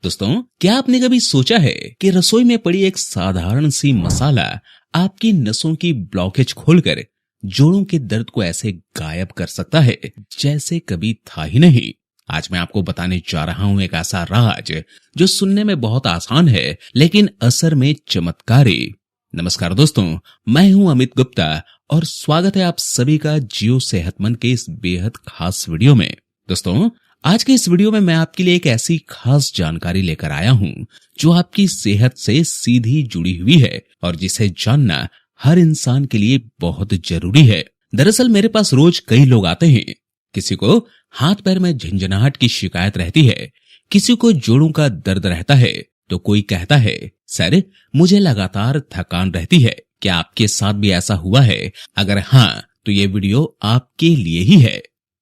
दोस्तों, क्या आपने कभी सोचा है कि रसोई में पड़ी एक साधारण सी मसाला आपकी नसों की ब्लॉकेज खोलकर जोड़ों के दर्द को ऐसे गायब कर सकता है जैसे कभी था ही नहीं। आज मैं आपको बताने जा रहा हूं एक ऐसा राज जो सुनने में बहुत आसान है लेकिन असर में चमत्कारी। नमस्कार दोस्तों, मैं हूं अमित गुप्ता और स्वागत है आप सभी का जियो सेहतमंद के इस बेहद खास वीडियो में। दोस्तों, आज के इस वीडियो में मैं आपके लिए एक ऐसी खास जानकारी लेकर आया हूं जो आपकी सेहत से सीधी जुड़ी हुई है और जिसे जानना हर इंसान के लिए बहुत जरूरी है। दरअसल मेरे पास रोज कई लोग आते हैं। किसी को हाथ पैर में झंझनाहट की शिकायत रहती है, किसी को जोड़ों का दर्द रहता है, तो कोई कहता है सर मुझे लगातार थकान रहती है। क्या आपके साथ भी ऐसा हुआ है? अगर हाँ, तो ये वीडियो आपके लिए ही है।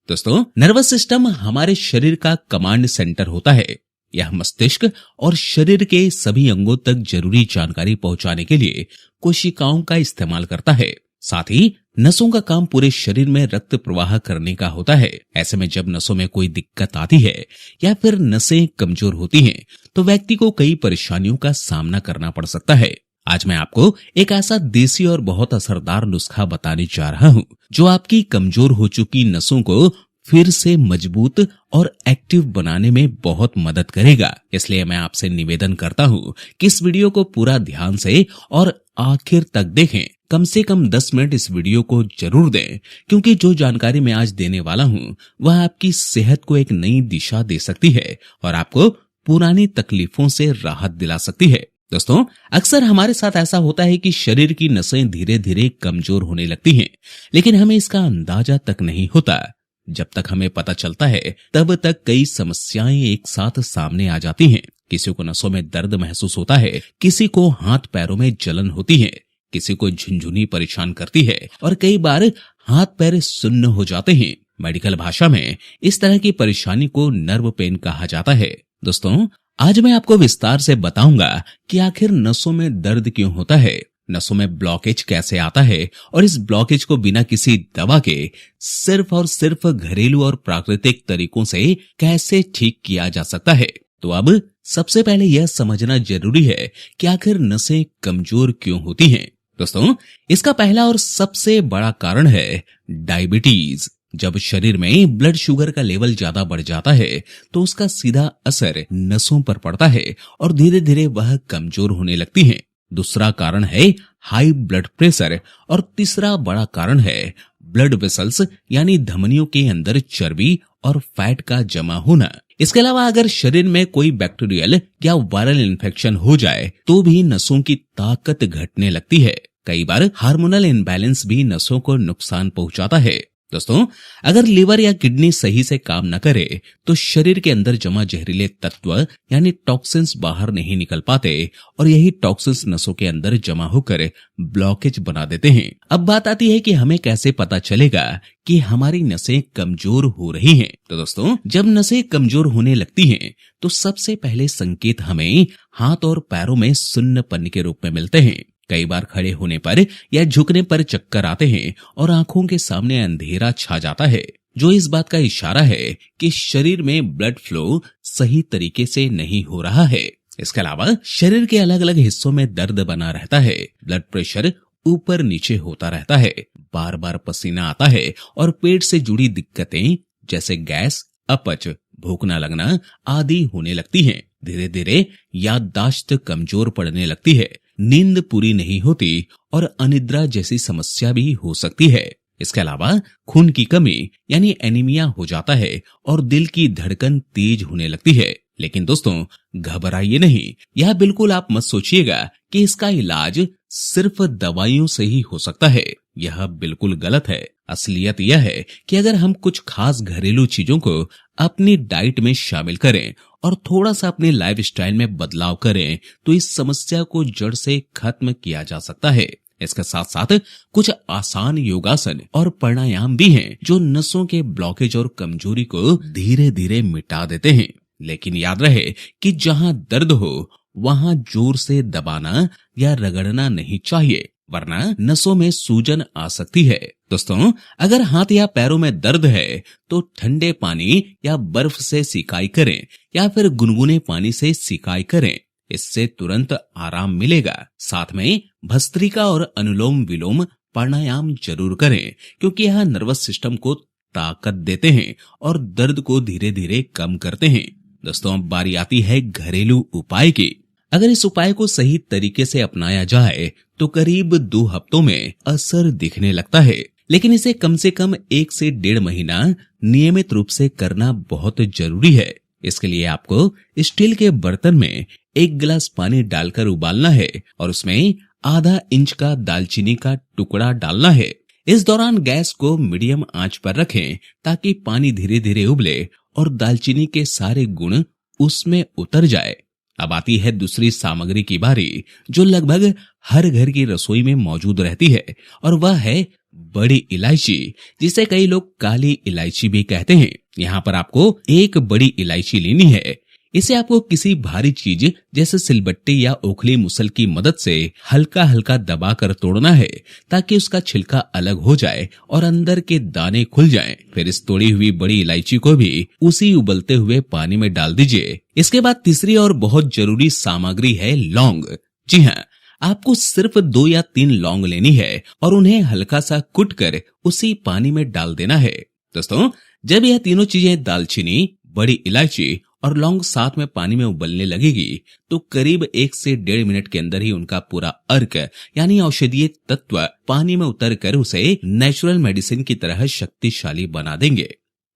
दोस्तों, नर्वस सिस्टम हमारे शरीर का कमांड सेंटर होता है। यह मस्तिष्क और शरीर के सभी अंगों तक जरूरी जानकारी पहुंचाने के लिए कोशिकाओं का इस्तेमाल करता है। साथ ही नसों का काम पूरे शरीर में रक्त प्रवाह करने का होता है। ऐसे में जब नसों में कोई दिक्कत आती है या फिर नसें कमजोर होती हैं, तो व्यक्ति को कई परेशानियों का सामना करना पड़ सकता है। आज मैं आपको एक ऐसा देसी और बहुत असरदार नुस्खा बताने जा रहा हूं जो आपकी कमजोर हो चुकी नसों को फिर से मजबूत और एक्टिव बनाने में बहुत मदद करेगा। इसलिए मैं आपसे निवेदन करता हूं कि इस वीडियो को पूरा ध्यान से और आखिर तक देखें। कम से कम 10 मिनट इस वीडियो को जरूर दें, क्योंकि जो जानकारी मैं आज देने वाला हूं वह आपकी सेहत को एक नई दिशा दे सकती है और आपको पुरानी तकलीफों से राहत दिला सकती है। दोस्तों, अक्सर हमारे साथ ऐसा होता है कि शरीर की नसें धीरे धीरे कमजोर होने लगती हैं, लेकिन हमें इसका अंदाजा तक नहीं होता। जब तक हमें पता चलता है तब तक कई समस्याएं एक साथ सामने आ जाती हैं। किसी को नसों में दर्द महसूस होता है, किसी को हाथ पैरों में जलन होती है, किसी को झुनझुनी परेशान करती है और कई बार हाथ पैर सुन्न हो जाते हैं। मेडिकल भाषा में इस तरह की परेशानी को नर्व पेन कहा जाता है। दोस्तों, आज मैं आपको विस्तार से बताऊंगा कि आखिर नसों में दर्द क्यों होता है, नसों में ब्लॉकेज कैसे आता है और इस ब्लॉकेज को बिना किसी दवा के सिर्फ और सिर्फ घरेलू और प्राकृतिक तरीकों से कैसे ठीक किया जा सकता है। तो अब सबसे पहले यह समझना जरूरी है कि आखिर नसें कमजोर क्यों होती हैं। दोस्तों, इसका पहला और सबसे बड़ा कारण है डायबिटीज। जब शरीर में ब्लड शुगर का लेवल ज्यादा बढ़ जाता है तो उसका सीधा असर नसों पर पड़ता है और धीरे धीरे वह कमजोर होने लगती हैं। दूसरा कारण है हाई ब्लड प्रेशर और तीसरा बड़ा कारण है ब्लड वेसल्स यानी धमनियों के अंदर चर्बी और फैट का जमा होना। इसके अलावा अगर शरीर में कोई बैक्टीरियल या वायरल इन्फेक्शन हो जाए तो भी नसों की ताकत घटने लगती है। कई बार हार्मोनल इम्बैलेंस भी नसों को नुकसान पहुंचाता है। दोस्तों, अगर लीवर या किडनी सही से काम न करे तो शरीर के अंदर जमा जहरीले तत्व यानी टॉक्सिन्स बाहर नहीं निकल पाते और यही टॉक्सिन्स नसों के अंदर जमा होकर ब्लॉकेज बना देते हैं। अब बात आती है कि हमें कैसे पता चलेगा कि हमारी नसें कमजोर हो रही हैं। तो दोस्तों, जब नसें कमजोर होने लगती हैं तो सबसे पहले संकेत हमें हाथ और पैरों में सुन्नपन के रूप में मिलते हैं। कई बार खड़े होने पर या झुकने पर चक्कर आते हैं और आंखों के सामने अंधेरा छा जाता है, जो इस बात का इशारा है कि शरीर में ब्लड फ्लो सही तरीके से नहीं हो रहा है। इसके अलावा शरीर के अलग अलग हिस्सों में दर्द बना रहता है, ब्लड प्रेशर ऊपर नीचे होता रहता है, बार बार पसीना आता है और पेट से जुड़ी दिक्कतें जैसे गैस, अपच, भूख न लगना आदि होने लगती हैं। धीरे धीरे याददाश्त कमजोर पड़ने लगती है, नींद पूरी नहीं होती और अनिद्रा जैसी समस्या भी हो सकती है। इसके अलावा खून की कमी यानी एनीमिया हो जाता है और दिल की धड़कन तेज होने लगती है। लेकिन दोस्तों, घबराइए नहीं, यह बिल्कुल आप मत सोचिएगा कि इसका इलाज सिर्फ दवाइयों से ही हो सकता है। यह बिल्कुल गलत है। असलियत यह है कि अगर हम कुछ खास घरेलू चीजों को अपनी डाइट में शामिल करें और थोड़ा सा अपने लाइफस्टाइल में बदलाव करें तो इस समस्या को जड़ से खत्म किया जा सकता है। इसके साथ साथ कुछ आसान योगासन और प्राणायाम भी हैं जो नसों के ब्लॉकेज और कमजोरी को धीरे धीरे मिटा देते हैं। लेकिन याद रहे कि जहां दर्द हो वहां जोर से दबाना या रगड़ना नहीं चाहिए। वरना नसों में सूजन आ सकती है। दोस्तों, अगर हाथ या पैरों में दर्द है तो ठंडे पानी या बर्फ से सिकाई करें या फिर गुनगुने पानी से सिकाई करें, इससे तुरंत आराम मिलेगा। साथ में भस्त्रिका और अनुलोम विलोम प्राणायाम जरूर करें, क्योंकि यह नर्वस सिस्टम को ताकत देते हैं और दर्द को धीरे धीरे कम करते हैं। दोस्तों, अब बारी आती है घरेलू उपाय की। अगर इस उपाय को सही तरीके से अपनाया जाए तो करीब 2 हफ्तों में असर दिखने लगता है, लेकिन इसे कम से कम 1 से 1.5 महीना नियमित रूप से करना बहुत जरूरी है। इसके लिए आपको स्टील के बर्तन में 1 गिलास पानी डालकर उबालना है और उसमें आधा इंच का दालचीनी का टुकड़ा डालना है। इस दौरान गैस को मीडियम आंच पर रखें ताकि पानी धीरे धीरे उबले और दालचीनी के सारे गुण उसमें उतर जाए। अब आती है दूसरी सामग्री की बारी, जो लगभग हर घर की रसोई में मौजूद रहती है, और वह है बड़ी इलायची, जिसे कई लोग काली इलायची भी कहते हैं। यहाँ पर आपको 1 बड़ी इलायची लेनी है। इसे आपको किसी भारी चीज जैसे सिलबट्टे या ओखली मुसल की मदद से हल्का हल्का दबाकर तोड़ना है ताकि उसका छिलका अलग हो जाए और अंदर के दाने खुल जाएं। फिर इस तोड़ी हुई बड़ी इलायची को भी उसी उबलते हुए पानी में डाल दीजिए। इसके बाद तीसरी और बहुत जरूरी सामग्री है लौंग। जी हाँ, आपको सिर्फ 2 या 3 लौंग लेनी है और उन्हें हल्का सा कुट कर उसी पानी में डाल देना है। दोस्तों, जब यह तीनों चीजें दालचीनी, बड़ी इलायची और लौंग साथ में पानी में उबलने लगेगी तो करीब 1 से 1.5 मिनट के अंदर ही उनका पूरा अर्क यानी औषधीय तत्व पानी में उतर कर उसे नेचुरल मेडिसिन की तरह शक्तिशाली बना देंगे।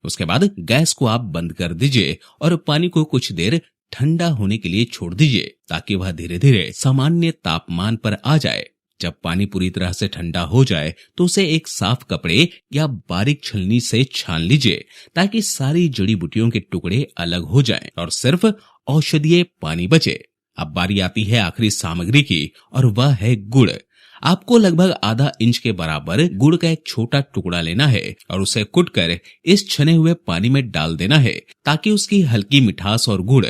उसके बाद गैस को आप बंद कर दीजिए और पानी को कुछ देर ठंडा होने के लिए छोड़ दीजिए ताकि वह धीरे धीरे सामान्य तापमान पर आ जाए। जब पानी पूरी तरह से ठंडा हो जाए तो उसे एक साफ कपड़े या बारीक छलनी से छान लीजिए ताकि सारी जड़ी बूटियों के टुकड़े अलग हो जाएं और सिर्फ औषधीय पानी बचे। अब बारी आती है आखिरी सामग्री की, और वह है गुड़। आपको लगभग आधा इंच के बराबर गुड़ का एक छोटा टुकड़ा लेना है और उसे कुटकर इस छने हुए पानी में डाल देना है ताकि उसकी हल्की मिठास और गुड़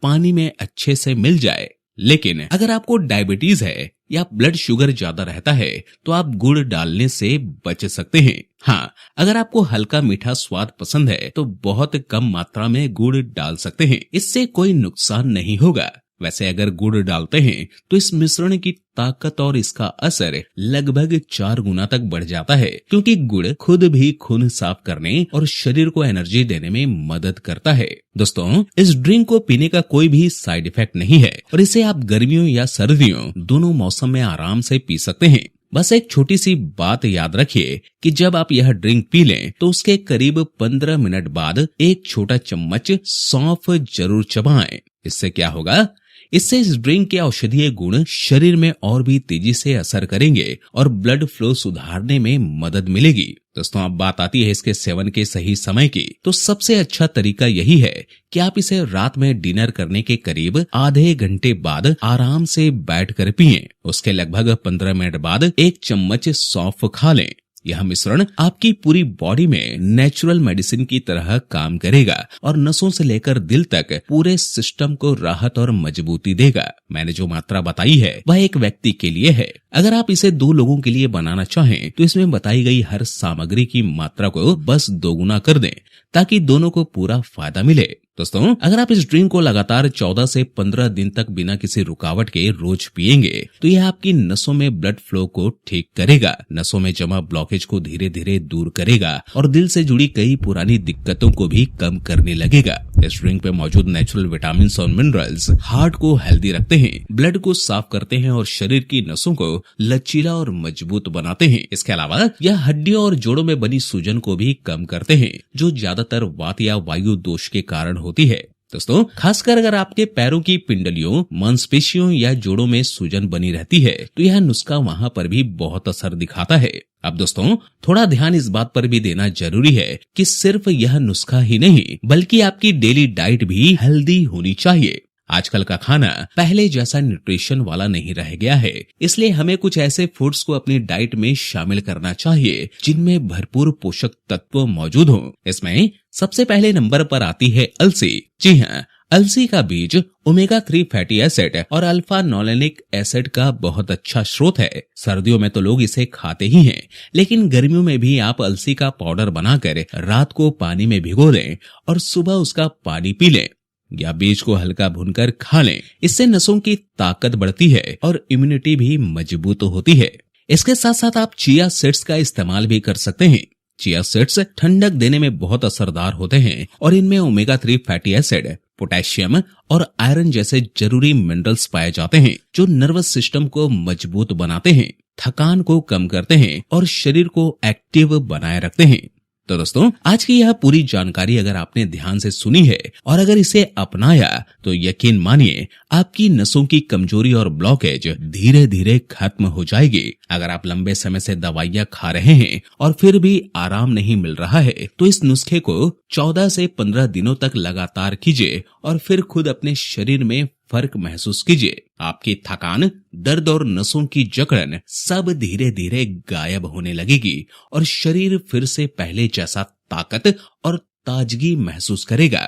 पानी में अच्छे से मिल जाए। लेकिन अगर आपको डायबिटीज है या ब्लड शुगर ज्यादा रहता है तो आप गुड़ डालने से बच सकते हैं। हाँ, अगर आपको हल्का मीठा स्वाद पसंद है तो बहुत कम मात्रा में गुड़ डाल सकते हैं, इससे कोई नुकसान नहीं होगा। वैसे अगर गुड़ डालते हैं तो इस मिश्रण की ताकत और इसका असर लगभग 4 गुना तक बढ़ जाता है, क्योंकि गुड़ खुद भी खून साफ करने और शरीर को एनर्जी देने में मदद करता है। दोस्तों, इस ड्रिंक को पीने का कोई भी साइड इफेक्ट नहीं है और इसे आप गर्मियों या सर्दियों दोनों मौसम में आराम से पी सकते हैं। बस एक छोटी सी बात याद रखिए कि जब आप यह ड्रिंक पी लें तो उसके करीब 15 मिनट बाद 1 छोटा चम्मच सौंफ जरूर चबाएं। इससे क्या होगा? इससे इस ड्रिंक के औषधीय गुण शरीर में और भी तेजी से असर करेंगे और ब्लड फ्लो सुधारने में मदद मिलेगी। दोस्तों, अब बात आती है इसके सेवन के सही समय की। तो सबसे अच्छा तरीका यही है कि आप इसे रात में डिनर करने के करीब आधे घंटे बाद आराम से बैठकर पिएं। उसके लगभग 15 मिनट बाद 1 चम्मच सौंफ खा लें। यह मिश्रण आपकी पूरी बॉडी में नेचुरल मेडिसिन की तरह काम करेगा और नसों से लेकर दिल तक पूरे सिस्टम को राहत और मजबूती देगा। मैंने जो मात्रा बताई है वह एक व्यक्ति के लिए है। अगर आप इसे 2 लोगों के लिए बनाना चाहें तो इसमें बताई गई हर सामग्री की मात्रा को बस 2 गुना कर दें ताकि दोनों को पूरा फायदा मिले। दोस्तों, अगर आप इस ड्रिंक को लगातार 14 से 15 दिन तक बिना किसी रुकावट के रोज पिएंगे तो यह आपकी नसों में ब्लड फ्लो को ठीक करेगा, नसों में जमा ब्लॉकेज को धीरे धीरे दूर करेगा और दिल से जुड़ी कई पुरानी दिक्कतों को भी कम करने लगेगा। इस ड्रिंक पे मौजूद नेचुरल विटामिन और मिनरल्स हार्ट को हेल्दी रखते हैं, ब्लड को साफ करते हैं और शरीर की नसों को लचीला और मजबूत बनाते हैं। इसके अलावा यह हड्डियों और जोड़ों में बनी सूजन को भी कम करते हैं, जो ज्यादातर वात या वायु दोष के कारण होती है। दोस्तों, खासकर अगर आपके पैरों की पिंडलियों, मांसपेशियों या जोड़ों में सूजन बनी रहती है तो यह नुस्खा वहां पर भी बहुत असर दिखाता है। अब दोस्तों, थोड़ा ध्यान इस बात पर भी देना जरूरी है कि सिर्फ यह नुस्खा ही नहीं बल्कि आपकी डेली डाइट भी हेल्दी होनी चाहिए। आजकल का खाना पहले जैसा न्यूट्रिशन वाला नहीं रह गया है, इसलिए हमें कुछ ऐसे फूड्स को अपनी डाइट में शामिल करना चाहिए जिनमें भरपूर पोषक तत्व मौजूद हों। इसमें सबसे पहले नंबर पर आती है अलसी। जी हाँ, अलसी का बीज ओमेगा 3 फैटी एसिड और अल्फा नोलेनिक एसिड का बहुत अच्छा स्रोत है। सर्दियों में तो लोग इसे खाते ही हैं, लेकिन गर्मियों में भी आप अलसी का पाउडर बनाकर रात को पानी में भिगो लें और सुबह उसका पानी पी लें या बीज को हल्का भूनकर खा लें। इससे नसों की ताकत बढ़ती है और इम्यूनिटी भी मजबूत होती है। इसके साथ साथ आप चिया सीड्स का इस्तेमाल भी कर सकते हैं। चिया सीड्स ठंडक देने में बहुत असरदार होते हैं और इनमें ओमेगा 3 फैटी एसिड, पोटेशियम और आयरन जैसे जरूरी मिनरल्स पाए जाते हैं जो नर्वस सिस्टम को मजबूत बनाते हैं, थकान को कम करते हैं और शरीर को एक्टिव बनाए रखते हैं। तो दोस्तों, आज की यह पूरी जानकारी अगर आपने ध्यान से सुनी है और अगर इसे अपनाया तो यकीन मानिए आपकी नसों की कमजोरी और ब्लॉकेज धीरे धीरे खत्म हो जाएगी। अगर आप लंबे समय से दवाइयां खा रहे हैं और फिर भी आराम नहीं मिल रहा है तो इस नुस्खे को 14 से 15 दिनों तक लगातार कीजिए और फिर खुद अपने शरीर में फर्क महसूस कीजिए। आपकी थकान, दर्द और नसों की जकड़न सब धीरे धीरे गायब होने लगेगी और शरीर फिर से पहले जैसा ताकत और ताजगी महसूस करेगा।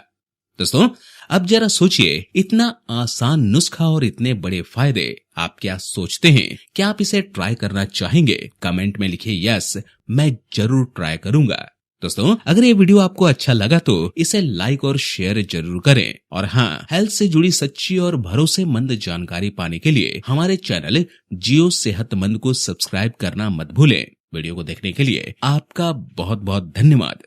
दोस्तों, अब जरा सोचिए, इतना आसान नुस्खा और इतने बड़े फायदे, आप क्या सोचते हैं? क्या आप इसे ट्राई करना चाहेंगे? कमेंट में लिखिए यस, मैं जरूर ट्राई करूंगा। दोस्तों, अगर ये वीडियो आपको अच्छा लगा तो इसे लाइक और शेयर जरूर करें और हाँ, हेल्थ से जुड़ी सच्ची और भरोसेमंद जानकारी पाने के लिए हमारे चैनल जियो सेहतमंद को सब्सक्राइब करना मत भूलें। वीडियो को देखने के लिए आपका बहुत बहुत धन्यवाद।